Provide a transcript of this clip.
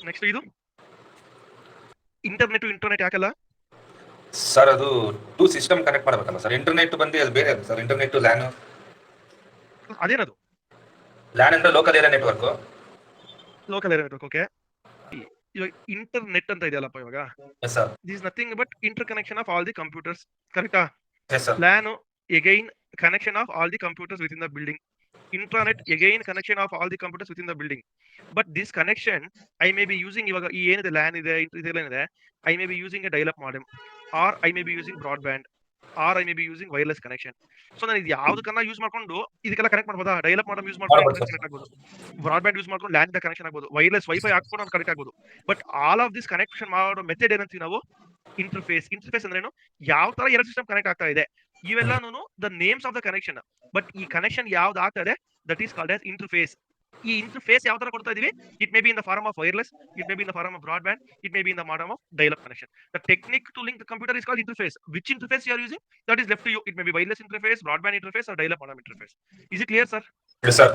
Next ಇದು internet to internet ಯಾಕಲ್ಲ sir ಅದು ಟೂ ಸಿಸ್ಟಮ್ ಕನೆಕ್ಟ್ ಮಾಡಬೇಕಲ್ಲ ಸರ್. ಇಂಟರ್ನೆಟ್ ಬಂದು ಅದು ಬೇರೆ ಸರ್. ಇಂಟರ್ನೆಟ್ ಲ್ಯಾನ್ ಅದೇನದು ಲ್ಯಾನ್ ಅಂದ್ರೆ local area network. Local area network. Okay, ಇವಾಗ ಇಂಟರ್ನೆಟ್ ಅಂತ ಇದೆಯಲ್ಲಪ್ಪ ಇವಾಗ, yes sir. This nothing but interconnection of all the computers, ಕರೆಕ್ಟಾ? Yes sir. LAN again connection of all the computers within the building. Intranet again connection of all the computers within the building. But this connection I may be using ಇವಾಗ ಈ ಏನಿದೆ LAN ಇದೆ ಇದೆಲ್ಲ I may be using a dial-up modem, or I may be using broadband, or I may be using wireless connection. So ನಾನು ಇದು ಯಾವ್ದಕ್ಕನ್ನ use ಮಾಡ್ಕೊಂಡು ಇದಕ್ಕೆಲ್ಲ connect ಮಾಡ್ಬೋದಾ? ಡೈಲ್-ಅಪ್ ಮಾಡಮ್ ಯೂಸ್ ಮಾಡ್ಕೊಂಡು ಕನೆಕ್ಟ್ ಆಗ್ಬೋದು, ಬ್ರಾಡ್ಬ್ಯಾಂಡ್ ಯೂಸ್ ಮಾಡ್ಕೊಂಡು LAN ಇಂದ ಕನೆಕ್ಷನ್ ಆಗ್ಬೋದು, ವೈರ್ಲೆಸ್ ವೈಫೈ ಹಾಕ್ಕೊಂಡು ನಾನು ಕನೆಕ್ಟ್ ಆಗ್ಬೋದು. But all of this connection ಮಾಡೋ ಮೆಥಡ್ ಏನಂತೀವಿ ನಾವು? ಇಂಟರ್ಫೇಸ್. ಇಂಟರ್ಫೇಸ್ ಅಂದ್ರೇನು? ಯಾವ ತರ ಎರಡು ಸಿಸ್ಟಮ್ ಕನೆಕ್ಟ್ ಆಗ್ತಾ ಇದೆ ಇವೆಲ್ಲಾನು the names of the connection. But ಈ ಕನೆಕ್ಷನ್ ಯಾವ್ದು ಆಗ್ತದೆ that is called as interface. ಈ ಇಂಟರ್ಫೇಸ್ ಯಾವ ತರ ಕೊಡ್ತಾ ಇದೀವಿ? It may be in the form of wireless, it may be in the form of broadband, it may be in the form of dial up connection. The technique to link the computer is called interface. Which interface you are using, that is left to you. It may be wireless interface, broadband interface, or dial-up modem interface. Is it clear, sir? Yes sir.